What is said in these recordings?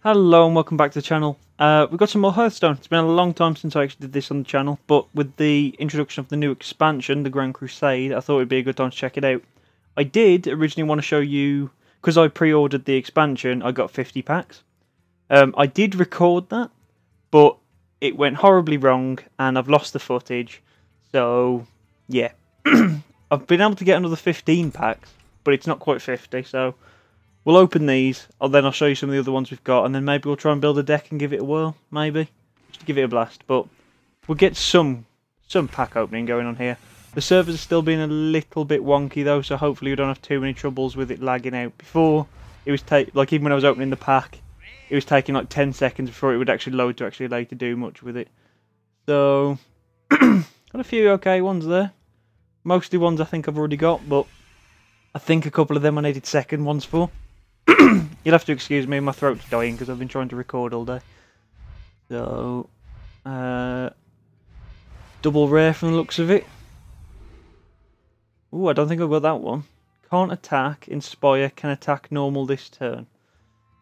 Hello and welcome back to the channel. We've got some more Hearthstone. It's been a long time since I actually did this on the channel, but with the introduction of the new expansion, the Grand Crusade, I thought it would be a good time to check it out. I did originally want to show you, because I pre-ordered the expansion, I got 50 packs. I did record that, but it went horribly wrong and I've lost the footage, so yeah. I've been able to get another 15 packs, but it's not quite 50, so we'll open these, then I'll show you some of the other ones we've got, and then maybe we'll try and build a deck and give it a whirl, maybe. Just to give it a blast, but we'll get some pack opening going on here. The servers are still being a little bit wonky though, so hopefully we don't have too many troubles with it lagging out. Before, it was like even when I was opening the pack, it was taking like 10 seconds before it would actually load to actually allow you to do much with it. So, got a few okay ones there. Mostly ones I think I've already got, but I think a couple of them I needed second ones for. You'll have to excuse me, my throat's dying because I've been trying to record all day. So, double rare from the looks of it. Ooh, I don't think I've got that one. Can't attack, inspire, can attack normal this turn.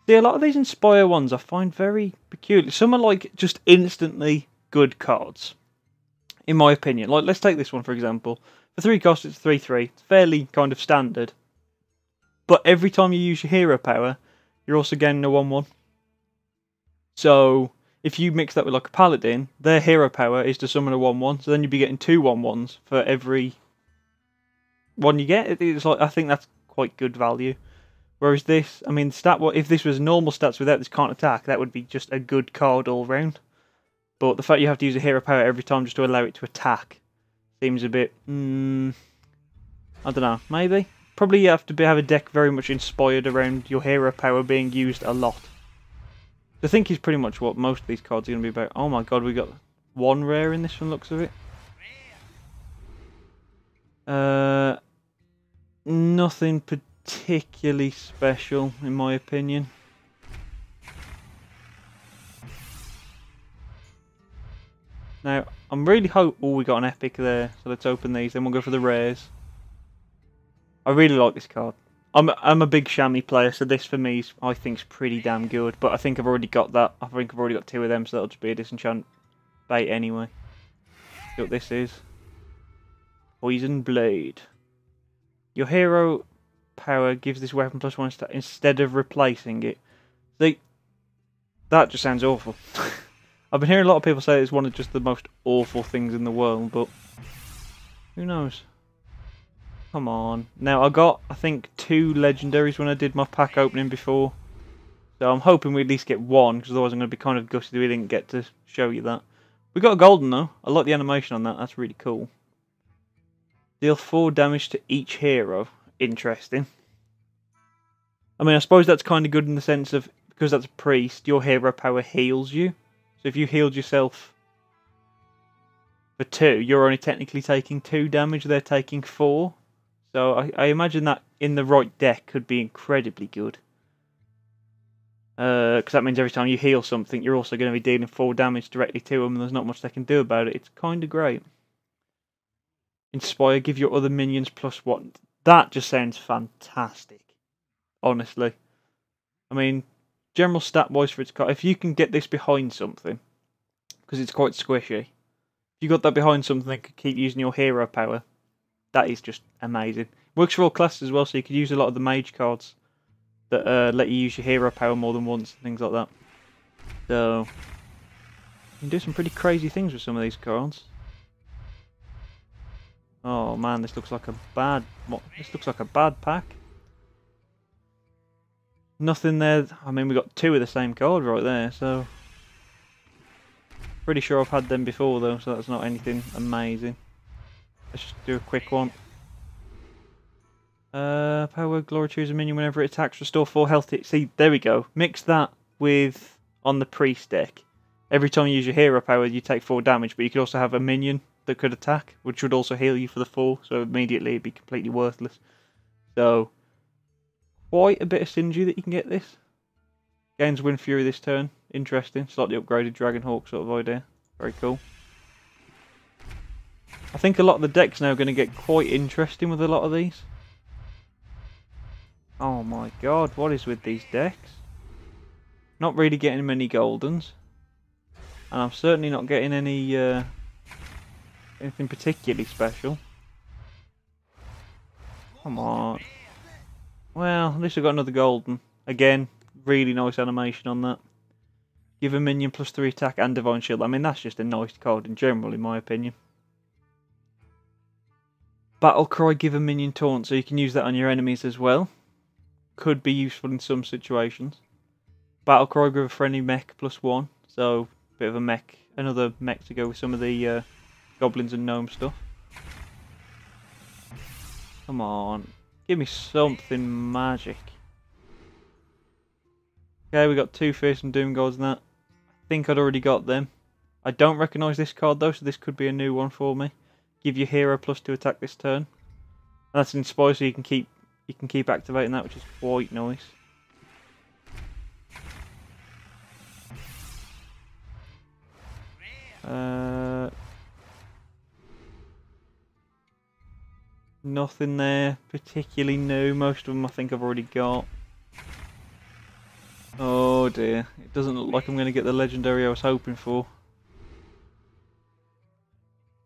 See, a lot of these inspire ones I find very peculiar. Some are like just instantly good cards, in my opinion. Like, let's take this one for example. For 3 costs, it's 3/3. It's fairly kind of standard. But every time you use your hero power, you're also gaining a 1/1. So, if you mix that with like a paladin, their hero power is to summon a 1/1. So then you'd be getting 2 1/1s for every one you get. It's like, I think that's quite good value. Whereas this, I mean, if this was normal stats without this can't attack, that would be just a good card all round. But the fact you have to use a hero power every time just to allow it to attack seems a bit, I don't know, maybe? Probably you have to have a deck very much inspired around your hero power being used a lot. I think is pretty much what most of these cards are going to be about. Oh my god, we got 1 rare in this from the looks of it. Nothing particularly special in my opinion. Now, I'm really oh, we got an epic there, so let's open these, then we'll go for the rares. I really like this card. I'm a big chamois player, so this for me is, I think, is pretty damn good. But I think I've already got that. I think I've already got 2 of them, so that'll just be a disenchant bait anyway. See what this is. Poison Blade. Your hero power gives this weapon +1 instead of replacing it. See, that just sounds awful. I've been hearing a lot of people say it's one of just the most awful things in the world, but who knows? Come on. Now, I got, I think, 2 legendaries when I did my pack opening before. So I'm hoping we at least get 1, because otherwise I'm going to be kind of gutted we didn't get to show you that. We got a golden, though. I like the animation on that. That's really cool. Deal 4 damage to each hero. Interesting. I mean, I suppose that's kind of good in the sense of, because that's a priest, your hero power heals you. So if you healed yourself for 2, you're only technically taking 2 damage, they're taking 4. So I imagine that in the right deck could be incredibly good. Because that means every time you heal something, you're also going to be dealing 4 damage directly to them, and there's not much they can do about it. It's kind of great. Inspire, give your other minions +1. That just sounds fantastic. Honestly. I mean, general stat-wise for its card, if you can get this behind something, because it's quite squishy, if you got that behind something that could keep using your hero power, that is just amazing. Works for all classes as well, so you could use a lot of the mage cards that let you use your hero power more than once, and things like that. So, you can do some pretty crazy things with some of these cards. Oh man, this looks like a bad. This looks like a bad pack. Nothing there. I mean, we got 2 of the same card right there, so pretty sure I've had them before though, so that's not anything amazing. Let's just do a quick one. Power Glory, choose a minion whenever it attacks, restore 4 health. See, there we go. Mix that with on the priest deck. Every time you use your hero power, you take 4 damage, but you could also have a minion that could attack, which would also heal you for the 4, so immediately it'd be completely worthless. So, quite a bit of synergy that you can get this. Gains Wind Fury this turn. Interesting. Slightly upgraded Dragonhawk sort of idea. Very cool. I think a lot of the decks now are going to get quite interesting with a lot of these. Oh my god, what is with these decks? not really getting many goldens. And I'm certainly not getting any anything particularly special. Come on. Well, at least I got another golden. Again, really nice animation on that. Give a minion +3 attack and Divine Shield. I mean, that's just a nice card in general, in my opinion. Battle Cry, give a minion taunt, so you can use that on your enemies as well. Could be useful in some situations. Battle Cry, give a friendly mech +1, so bit of a mech, another mech to go with some of the goblins and gnome stuff. Come on, give me something magic. Okay, we got 2 Fearsome Doom Gods and that. I think I'd already got them. I don't recognise this card though, so this could be a new one for me. Give your hero +2 attack this turn. And that's an Inspire, so you can keep activating that, which is quite nice. Nothing there particularly new. Most of them I think I've already got. Oh dear, it doesn't look like I'm going to get the legendary I was hoping for.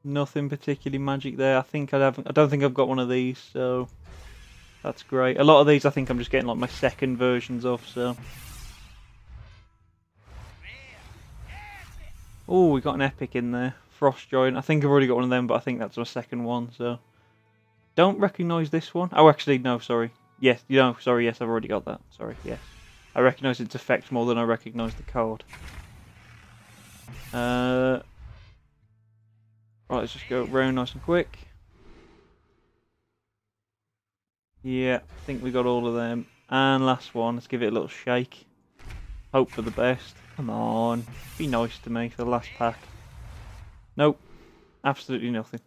Nothing particularly magic there. I don't think I've got one of these, so that's great. A lot of these I think I'm just getting like my second versions of, so. Oh, we got an epic in there. Frost Giant. I think I've already got one of them, but I think that's my second one, so. Don't recognise this one. Oh, actually, no, sorry. Yes, sorry, yes, I've already got that. Sorry, yes. I recognise its effect more than I recognise the card. Right, let's just go round nice and quick. Yeah, I think we got all of them. And last one, let's give it a little shake. Hope for the best. Come on, be nice to me for the last pack. Nope, absolutely nothing.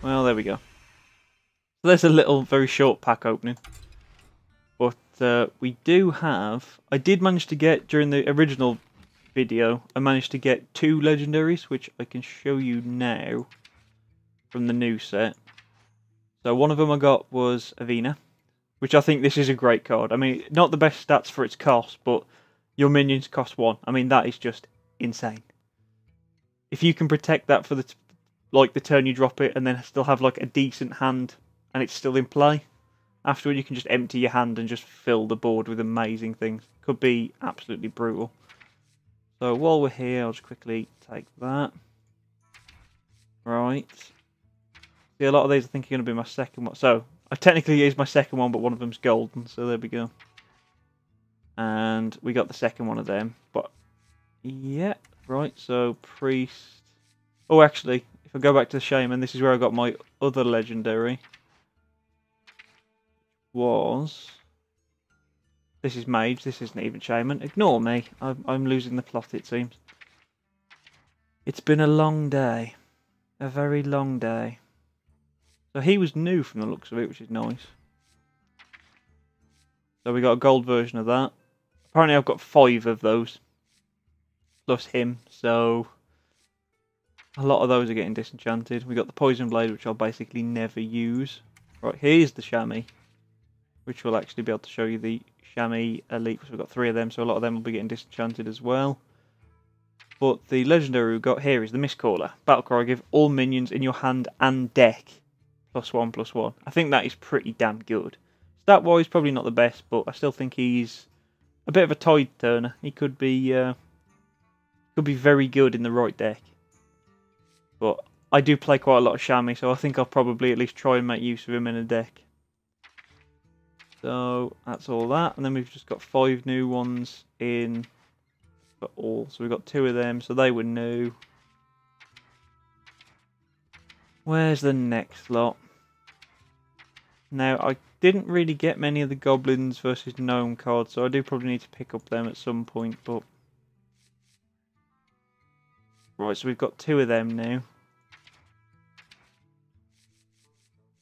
Well, there we go. So there's a little, very short pack opening. But we do have... I did manage to get, during the original video, I managed to get 2 legendaries, which I can show you now from the new set. So one of them I got was Avena, which I think this is a great card. I mean, not the best stats for its cost, but your minions cost 1. I mean, that is just insane. If you can protect that for the turn you drop it, and then still have like a decent hand, and it's still in play, afterward you can just empty your hand and just fill the board with amazing things. Could be absolutely brutal. So while we're here, I'll just quickly take that. Right. See, a lot of these I think are going to be my second one. So, I technically use my second one, but one of them's golden, so there we go. And we got the second one of them. But, yeah, right, so Priest. Oh, actually, if I go back to the Shaman, this is where I got my other legendary. This is Mage, this isn't even Shaman. Ignore me, I'm losing the plot, it seems. It's been a long day. A very long day. So he was new from the looks of it, which is nice. So we got a gold version of that. Apparently I've got 5 of those. Plus him, so... a lot of those are getting disenchanted. We got the Poison Blade, which I'll basically never use. Right, here's the Chamois, which will actually be able to show you the Chamois Elite, because we've got 3 of them, so a lot of them will be getting disenchanted as well. But the legendary we've got here is the Mistcaller. Battlecry, give all minions in your hand and deck +1/+1. I think that is pretty damn good. Stat-wise, probably not the best, but I still think he's a bit of a tide turner. He could be very good in the right deck. But I do play quite a lot of Chamois, so I think I'll probably at least try and make use of him in a deck. So that's all that, and then we've just got 5 new ones in for all. So we've got 2 of them, so they were new. Where's the next lot? Now, I didn't really get many of the Goblins versus Gnome cards, so I do probably need to pick up them at some point, but... right, so we've got 2 of them now.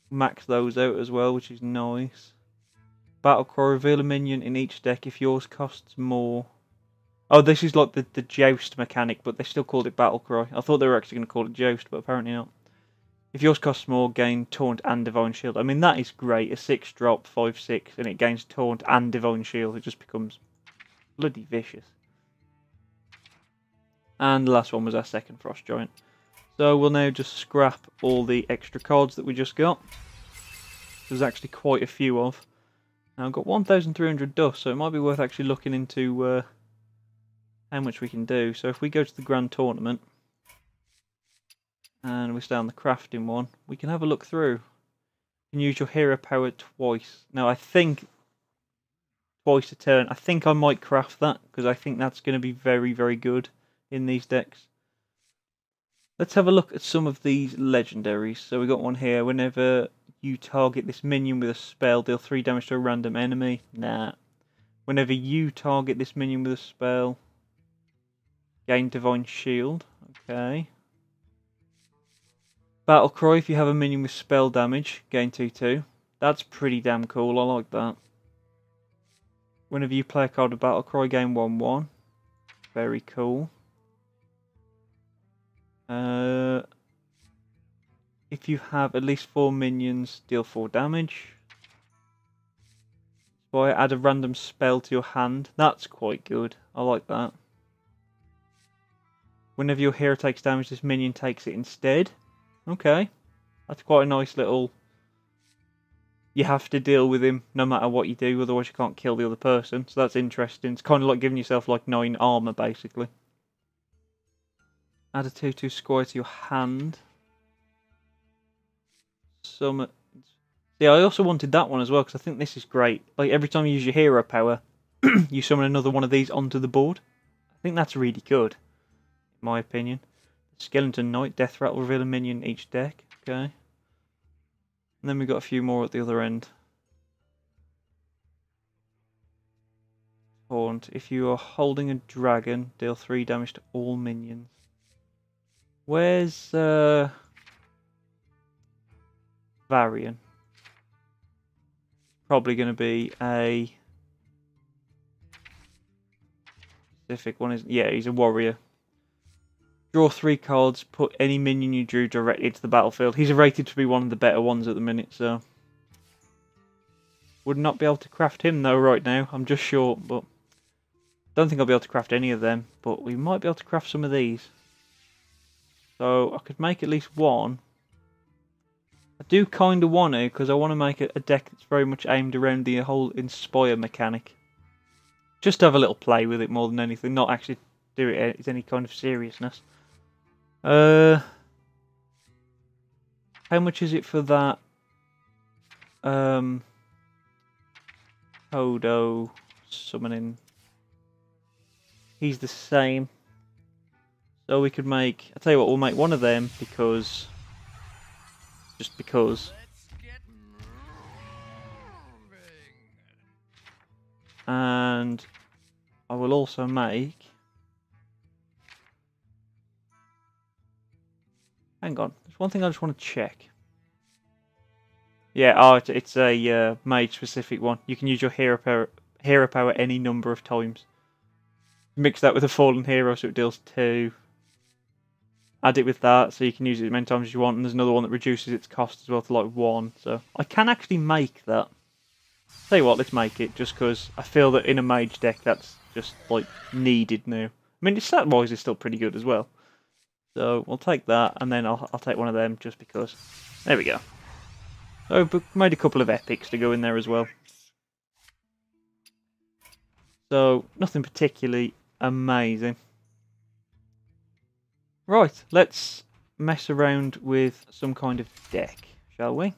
Max those out as well, which is nice. Battlecry, reveal a minion in each deck if yours costs more. Oh, this is like the Joust mechanic, but they still called it Battlecry. I thought they were actually going to call it Joust, but apparently not. If yours costs more, gain Taunt and Divine Shield. I mean, that is great. A 6-drop, 5/6, and it gains Taunt and Divine Shield. It just becomes bloody vicious. And the last one was our second Frost Giant. So we'll now just scrap all the extra cards that we just got. There's actually quite a few of. Now I've got 1,300 dust, so it might be worth actually looking into how much we can do. So if we go to the Grand Tournament, and we stay on the crafting one, we can have a look through. You can use your hero power twice. Now I think twice a turn. I think I might craft that, because I think that's going to be very, very good in these decks. Let's have a look at some of these legendaries. So we got one here. Whenever you target this minion with a spell, deal 3 damage to a random enemy. Nah. Whenever you target this minion with a spell, gain Divine Shield. Okay. Battle Cry, if you have a minion with spell damage, gain 2/2. That's pretty damn cool. I like that. Whenever you play a card with Battle Cry, gain 1/1. Very cool. If you have at least 4 minions, deal 4 damage. So I add a random spell to your hand. That's quite good. I like that. Whenever your hero takes damage, this minion takes it instead. Okay. That's quite a nice little... You have to deal with him no matter what you do, otherwise you can't kill the other person. So that's interesting. It's kind of like giving yourself like 9 armor, basically. Add a 2/2 squire to your hand. Yeah, I also wanted that one as well, because I think this is great. Like, every time you use your hero power, you summon another one of these onto the board. I think that's really good, in my opinion. Skeleton Knight, Death Rattle, reveal a minion in each deck. Okay. And then we've got a few more at the other end. Taunt. If you are holding a dragon, deal 3 damage to all minions. Where's Varian? Probably going to be a specific one. Yeah, he's a warrior. Draw 3 cards, put any minion you drew directly into the battlefield. He's rated to be one of the better ones at the minute, so... Would not be able to craft him though right now. I'm just short, but... Don't think I'll be able to craft any of them, but we might be able to craft some of these. So I could make at least one. I do kind of want to, because I want to make a deck that's very much aimed around the whole Inspire mechanic. Just to have a little play with it more than anything, not actually do it as any kind of seriousness. How much is it for that? Hodo summoning. He's the same. So we could make... I'll tell you what, we'll make one of them because... Just because. And I will also make... Hang on, there's one thing I just want to check. Yeah, oh, it's a mage specific one. You can use your hero power any number of times. Mix that with a fallen hero so it deals 2. Add it with that so you can use it as many times as you want, and there's another one that reduces its cost as well to like 1. So I can actually make that. Tell you what, let's make it, just because I feel that in a mage deck that's just like needed now. I mean, stat wise it's still pretty good as well. So we'll take that, and then I'll take one of them just because. There we go. So we made a couple of epics to go in there as well. So nothing particularly amazing. Right, let's mess around with some kind of deck, shall we?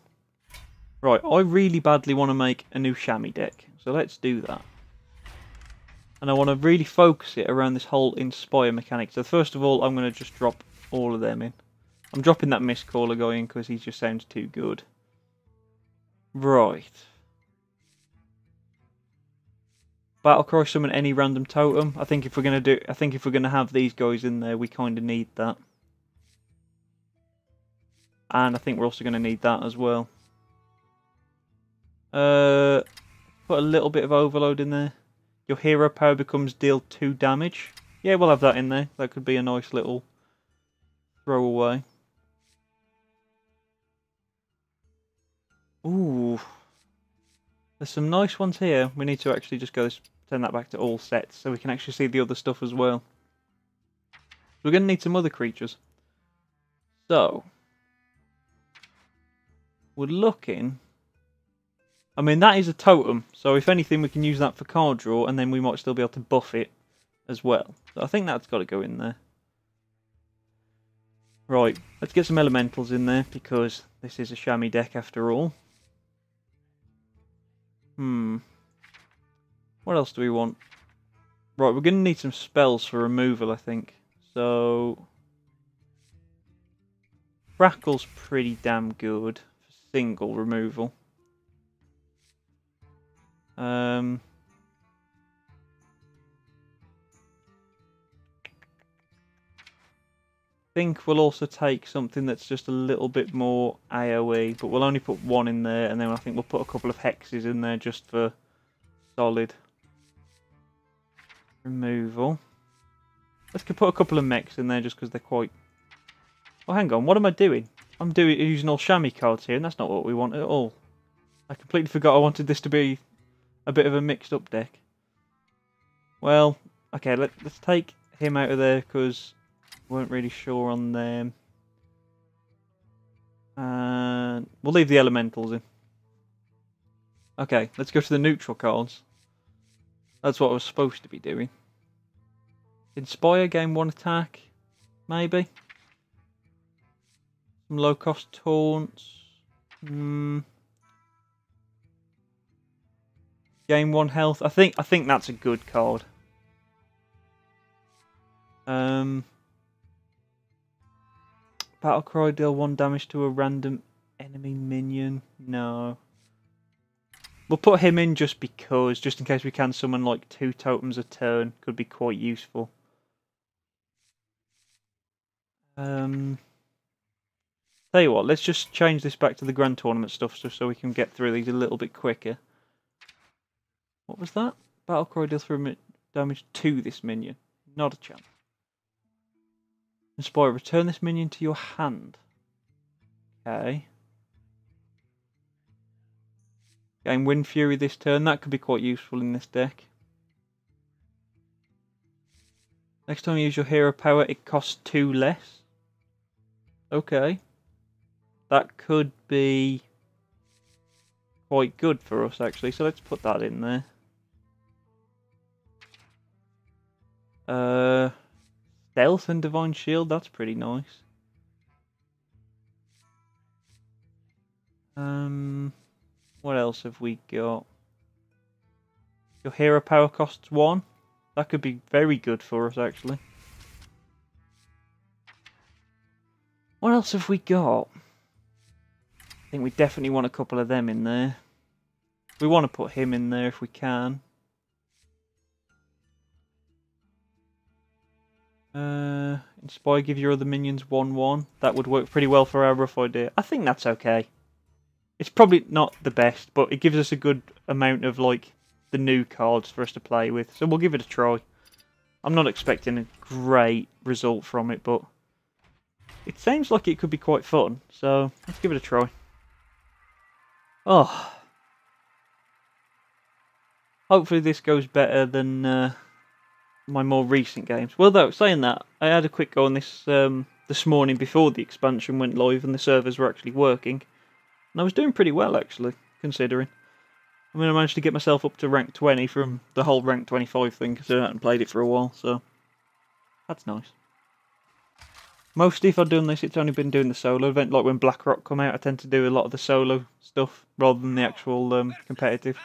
Right, I really badly want to make a new chamois deck, so let's do that. And I want to really focus it around this whole Inspire mechanic. So first of all, I'm going to just drop all of them in. I'm dropping that Mistcaller guy in because he just sounds too good. Right. Battlecry, summon any random totem. I think if we're gonna have these guys in there, we kind of need that. And I think we're also gonna need that as well. Put a little bit of overload in there. Your hero power becomes deal 2 damage. Yeah, we'll have that in there. That could be a nice little throwaway. Ooh. There's some nice ones here. We need to actually just go turn that back to all sets so we can actually see the other stuff as well. We're going to need some other creatures. So, we're looking... I mean, that is a totem, so if anything we can use that for card draw, and then we might still be able to buff it as well. So I think that's got to go in there. Right, let's get some elementals in there, because this is a chamois deck after all. What else do we want? Right, we're going to need some spells for removal, I think. So... Crackle's pretty damn good for single removal. Think we'll also take something that's just a little bit more AoE, but we'll only put one in there, and then I think we'll put a couple of hexes in there just for solid removal. Let's put a couple of mechs in there just because they're quite... Oh, hang on, what am I doing? I'm using all chamois cards here, and that's not what we want at all. I completely forgot I wanted this to be a bit of a mixed up deck. Well, okay, let's take him out of there because we weren't really sure on them. And we'll leave the elementals in. Okay, let's go to the neutral cards. That's what I was supposed to be doing. Inspire, gain 1 attack, maybe. Some low cost taunts. Gain 1 health. I think that's a good card. Battlecry, deal 1 damage to a random enemy minion. No. We'll put him in just because, just in case we can summon like 2 totems a turn. Could be quite useful. Tell you what, let's just change this back to the Grand Tournament stuff just so we can get through these a little bit quicker. What was that? Battlecry deals 3 damage to this minion. Not a chance. Inspire, return this minion to your hand. Okay. Gain Wind Fury this turn. That could be quite useful in this deck. Next time you use your hero power, it costs 2 less. Okay. That could be quite good for us, actually. So let's put that in there. Stealth and Divine Shield, that's pretty nice. What else have we got? Your hero power costs 1. That could be very good for us, actually. What else have we got? I think we definitely want a couple of them in there. We want to put him in there if we can. Inspire, give your other minions 1/1. That would work pretty well for our rough idea. I think that's okay. It's probably not the best, but it gives us a good amount of like the new cards for us to play with. So we'll give it a try. I'm not expecting a great result from it, but it seems like it could be quite fun. So let's give it a try. Oh. Hopefully this goes better than my more recent games. Well, though, saying that, I had a quick go on this this morning before the expansion went live and the servers were actually working. And I was doing pretty well, actually, considering. I mean, I managed to get myself up to rank 20 from the whole rank 25 thing, because I hadn't played it for a while, so that's nice. Mostly, if I've done this, it's only been doing the solo event. Like when BlackRock come out, I tend to do a lot of the solo stuff, rather than the actual competitive.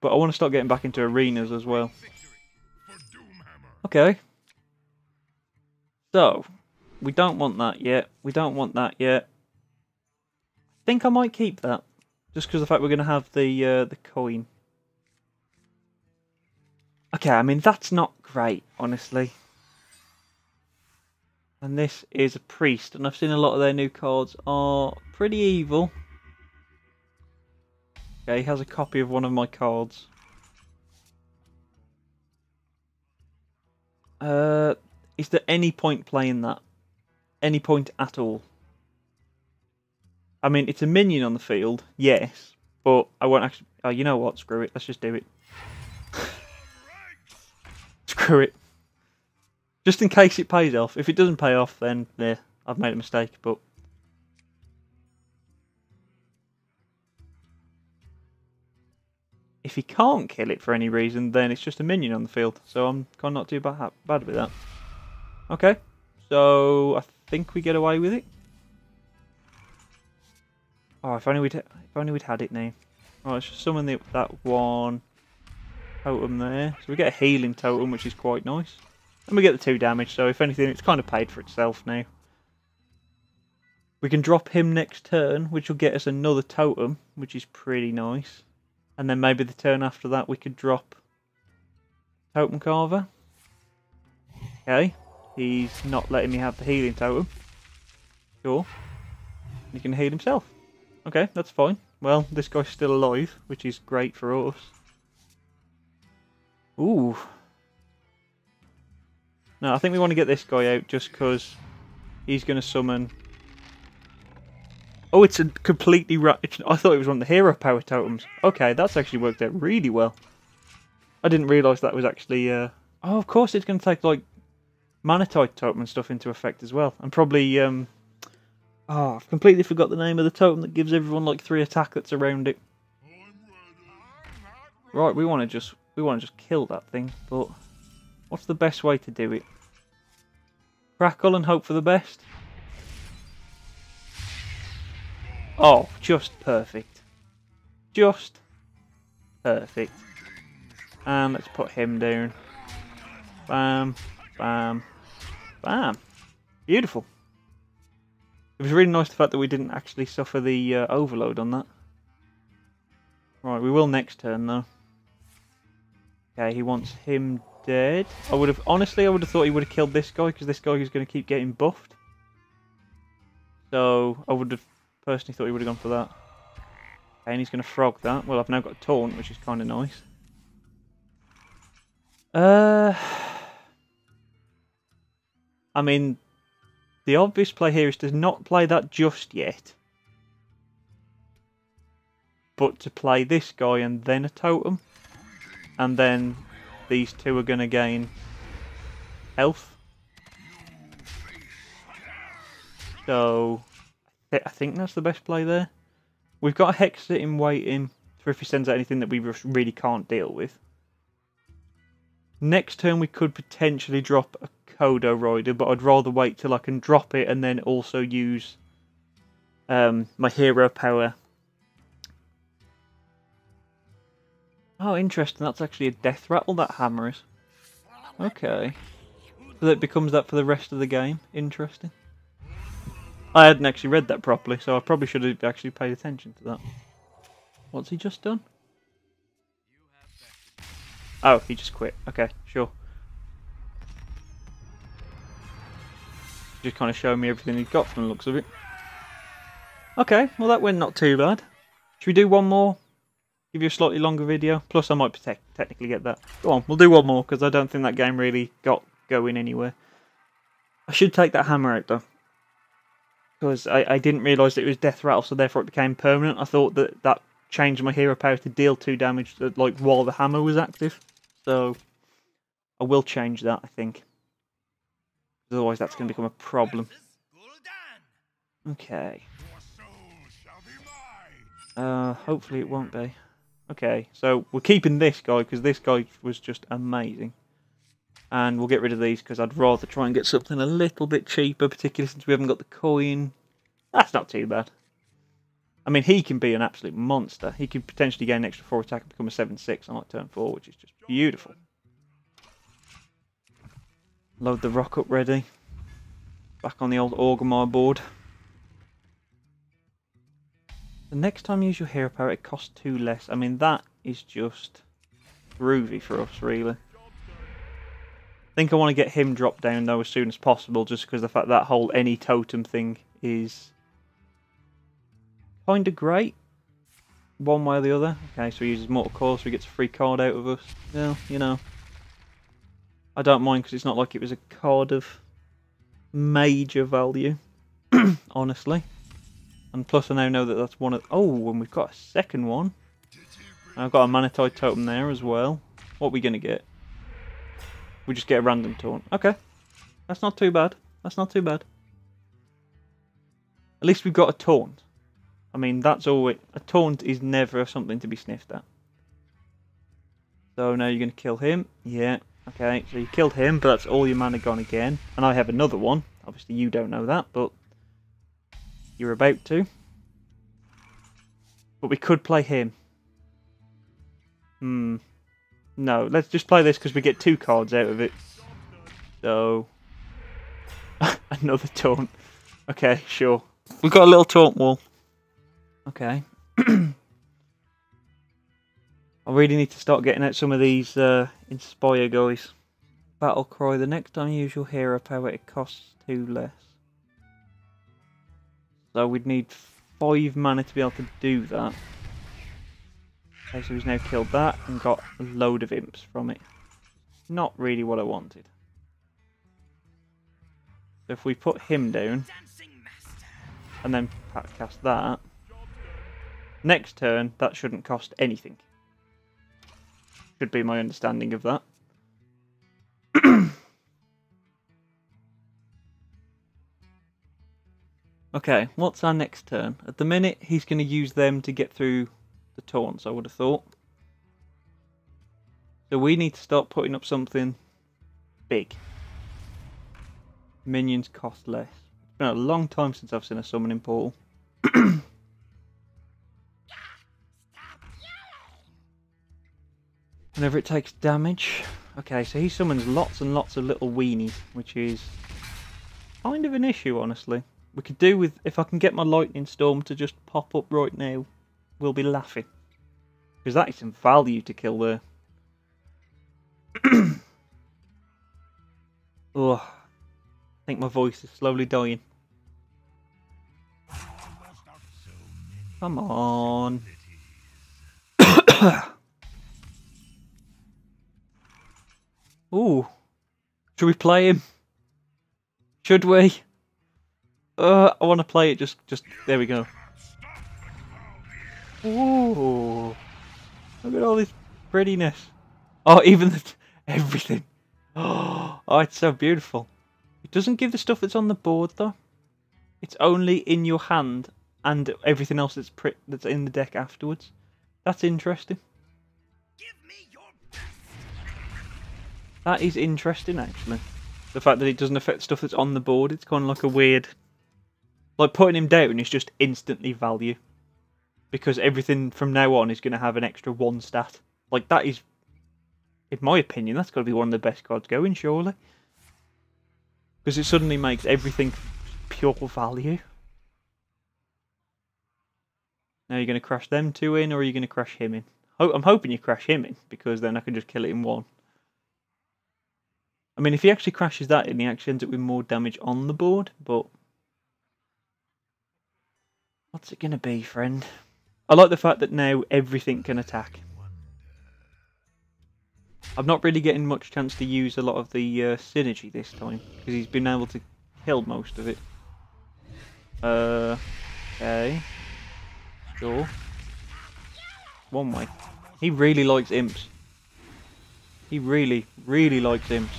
But I want to start getting back into arenas as well. Okay. So, we don't want that yet. We don't want that yet. I think I might keep that. Just because of the fact we're going to have the coin. Okay, I mean, that's not great, honestly. And this is a priest. And I've seen a lot of their new cards are pretty evil. Okay, he has a copy of one of my cards. Is there any point playing that? Any point at all? I mean, it's a minion on the field, yes, but I won't actually... Oh, you know what? Screw it. Let's just do it. Screw it. Just in case it pays off. If it doesn't pay off, then yeah, I've made a mistake. But if he can't kill it for any reason, then it's just a minion on the field. So I'm kind of not too bad with that. Okay, so I think we get away with it. Oh, if only we'd had it now. Right, let's just summon that one totem there. So we get a healing totem, which is quite nice. And we get the 2 damage, so if anything, it's kind of paid for itself now. We can drop him next turn, which will get us another totem, which is pretty nice. And then maybe the turn after that, we could drop Totem Carver. Okay, he's not letting me have the healing totem. Sure. He can heal himself. Okay, that's fine. Well, this guy's still alive, which is great for us. Ooh. No, I think we want to get this guy out just because he's going to summon... Oh, it's a completely... I thought it was one of the hero power totems. Okay, that's actually worked out really well. I didn't realise that was actually... Oh, of course it's going to take, like, Manatite totem and stuff into effect as well. And probably... Oh, I've completely forgot the name of the totem that gives everyone, like, 3 attack that's around it. Right, we want to just kill that thing, but... What's the best way to do it? Crackle and hope for the best? Oh, just perfect. Just perfect. And let's put him down. Bam, bam, bam. Beautiful. It was really nice the fact that we didn't actually suffer the overload on that. Right, we will next turn though. Okay, he wants him dead. Honestly, I would have thought he would have killed this guy because this guy is going to keep getting buffed. So I would have personally thought he would have gone for that. Okay, and he's going to frog that. Well, I've now got a taunt, which is kind of nice. I mean, the obvious play here is to not play that just yet, but to play this guy and then a totem, and then these two are going to gain health. So I think that's the best play there. We've got a Hex sitting waiting for if he sends out anything that we really can't deal with. Next turn we could potentially drop a Kodo Rider, but I'd rather wait till I can drop it and then also use my hero power. Oh, interesting. That's actually a death rattle, that hammer is. Okay. So that becomes that for the rest of the game. Interesting. I hadn't actually read that properly, so I probably should have actually paid attention to that. What's he just done? Oh, he just quit. Okay, sure. Just kind of showing me everything he's got from the looks of it. Okay, well that went not too bad. Should we do one more? Give you a slightly longer video. Plus I might technically get that. Go on, we'll do one more because I don't think that game really got going anywhere. I should take that hammer out though. Because I didn't realise that it was death rattle, so therefore it became permanent. I thought that changed my hero power to deal 2 damage like while the hammer was active. So I will change that, I think. Otherwise that's going to become a problem. Okay. Hopefully it won't be. Okay, so we're keeping this guy because this guy was just amazing. And we'll get rid of these because I'd rather try and get something a little bit cheaper, particularly since we haven't got the coin. That's not too bad. I mean, he can be an absolute monster. He could potentially gain an extra 4 attack and become a 7/6 on like turn 4, which is just beautiful. Load the rock up ready. Back on the old Orgrimmar board. The next time you use your hero power, it costs 2 less. I mean, that is just groovy for us, really. I think I want to get him dropped down, though, as soon as possible, just because the fact that whole any totem thing is kind of great. One way or the other. Okay, so he uses Mortal Coil, so he gets a free card out of us. Well, you know. I don't mind, because it's not like it was a card of major value, honestly. And plus I now know that that's one of... Oh, and we've got a second one. I've got a Manatite totem there as well. What are we going to get? We just get a random taunt. Okay. That's not too bad. That's not too bad. At least we've got a taunt. I mean, that's always... A taunt is never something to be sniffed at. So now you're going to kill him. Yeah. Okay, so you killed him, but that's all your mana gone again. And I have another one. Obviously you don't know that, but... You're about to. But we could play him. No, let's just play this because we get 2 cards out of it. So... Another taunt. Okay, sure. We've got a little taunt wall. Okay. I really need to start getting out some of these Inspire guys. Battle Cry. The next time you use your hero power, it costs 2 less. So we'd need 5 mana to be able to do that. Okay, so he's now killed that and got a load of imps from it. Not really what I wanted. So if we put him down, and then cast that, next turn, that shouldn't cost anything. Should be my understanding of that. Okay, what's our next turn? At the minute, he's going to use them to get through the taunts, I would have thought. So we need to start putting up something big. Minions cost less. It's been a long time since I've seen a summoning portal. Whenever it takes damage. Okay, so he summons lots and lots of little weenies, which is kind of an issue, honestly. We could do with, if I can get my lightning storm to just pop up right now, we'll be laughing. Because that is some value to kill there. Oh, I think my voice is slowly dying. Come on. Ooh. Should we play him? Should we? I want to play it, just, there we go. Ooh. Look at all this prettiness. Oh, even everything. Oh, it's so beautiful. It doesn't give the stuff that's on the board, though. It's only in your hand and everything else that's in the deck afterwards. That's interesting. Give me your best. That is interesting, actually. The fact that it doesn't affect stuff that's on the board. It's kind of like a weird... Like, putting him down is just instantly value. Because everything from now on is going to have an extra 1 stat. Like, that is... In my opinion, that's got to be one of the best cards going, surely. Because it suddenly makes everything pure value. Now you're going to crash them 2 in, or are you going to crash him in? I'm hoping you crash him in, because then I can just kill it in 1. I mean, if he actually crashes that in, he actually ends up with more damage on the board, but... What's it going to be, friend? I like the fact that now everything can attack. I'm not really getting much chance to use a lot of the synergy this time, because he's been able to kill most of it. Okay. Sure. One way. He really likes imps. He really, really likes imps.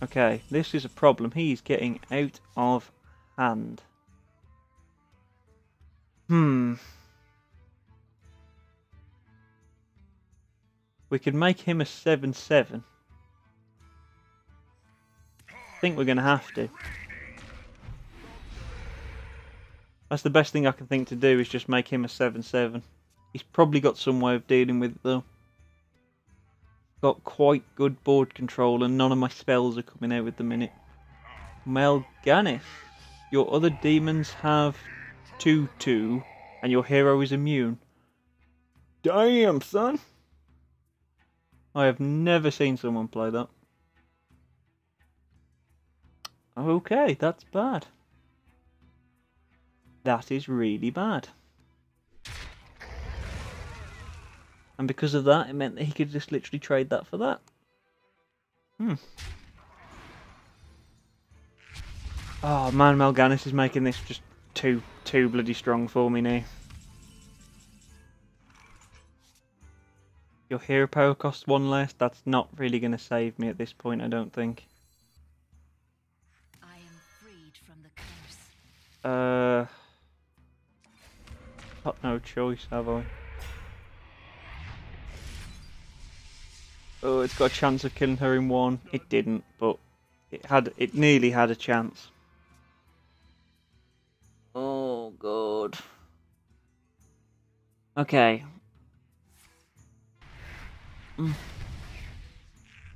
Okay, this is a problem. He's getting out of hand. We could make him a 7/7. I think we're going to have to. That's the best thing I can think to do, is just make him a 7/7. He's probably got some way of dealing with it, though. Got quite good board control, and none of my spells are coming out at the minute. Melganis. Your other demons have 2/2, and your hero is immune. Damn, son! I have never seen someone play that. Okay, that's bad. That is really bad. And because of that, it meant that he could just literally trade that for that. Oh man, Melganis is making this just too bloody strong for me now. Your hero power costs 1 less. That's not really going to save me at this point, I don't think. I am freed from the curse. Got no choice, have I? Oh, it's got a chance of killing her in 1. It didn't, but it nearly had a chance. Oh god. Okay.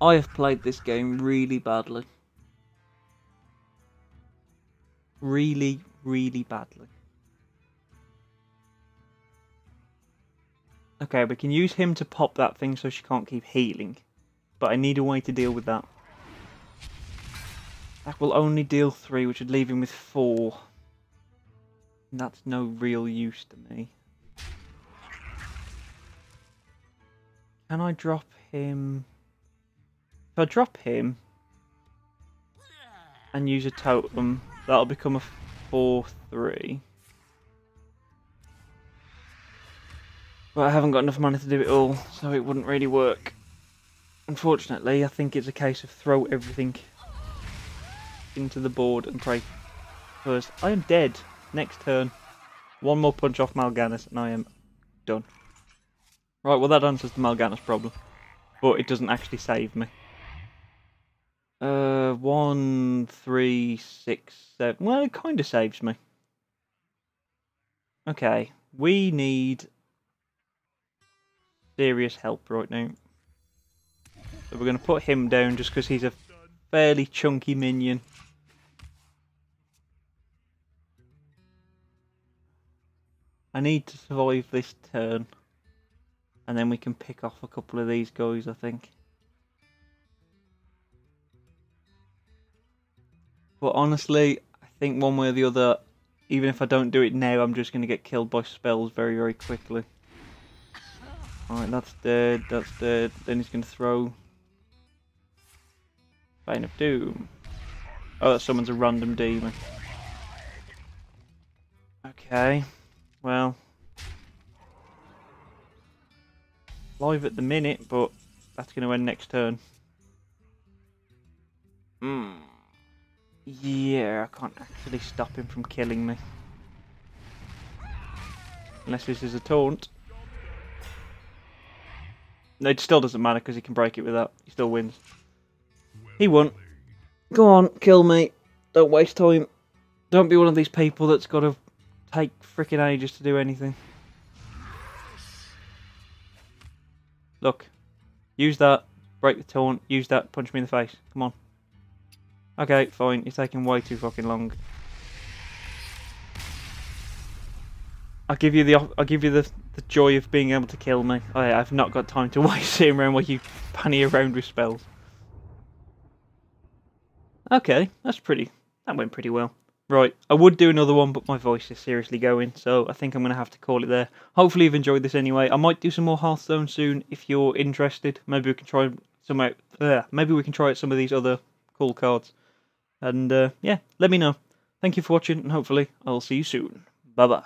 I have played this game really badly. Really, really badly. Okay, we can use him to pop that thing so she can't keep healing. But I need a way to deal with that. That will only deal 3, which would leave him with 4. And that's no real use to me. Can I drop him? If I drop him and use a totem, that'll become a 4-3. But I haven't got enough money to do it all, so it wouldn't really work. Unfortunately, I think it's a case of throw everything into the board and pray first. I am dead. Next turn. 1 more punch off Mal'Ganis and I am done. Right, well that answers the Mal'Ganis problem. But it doesn't actually save me. 1, 3, 6, 7. Well, it kind of saves me. Okay, we need serious help right now. So we're going to put him down just because he's a fairly chunky minion. I need to survive this turn. And then we can pick off a couple of these guys, I think. But honestly, I think one way or the other, even if I don't do it now, I'm just going to get killed by spells very, very quickly. Alright, that's dead, that's dead. Then he's going to throw Bane of Doom. Oh, that summons a random demon. Okay, well. Live at the minute, but that's going to end next turn. Yeah, I can't actually stop him from killing me. Unless this is a taunt. No, it still doesn't matter because he can break it with that. He still wins. He won. Go on, kill me. Don't waste time. Don't be one of these people that's got to take frickin' ages to do anything. Look. Use that. Break the taunt. Use that. Punch me in the face. Come on. Okay, fine. You're taking way too fucking long. I'll give you the joy of being able to kill me. I've not got time to waste sitting around while you panny around with spells. Okay, that went pretty well. Right, I would do another one, but my voice is seriously going, so I think I'm going to have to call it there. Hopefully you've enjoyed this anyway. I might do some more Hearthstone soon if you're interested. Maybe we can try maybe we can try out some of these other cool cards. And yeah, let me know. Thank you for watching, and hopefully I'll see you soon. Bye bye.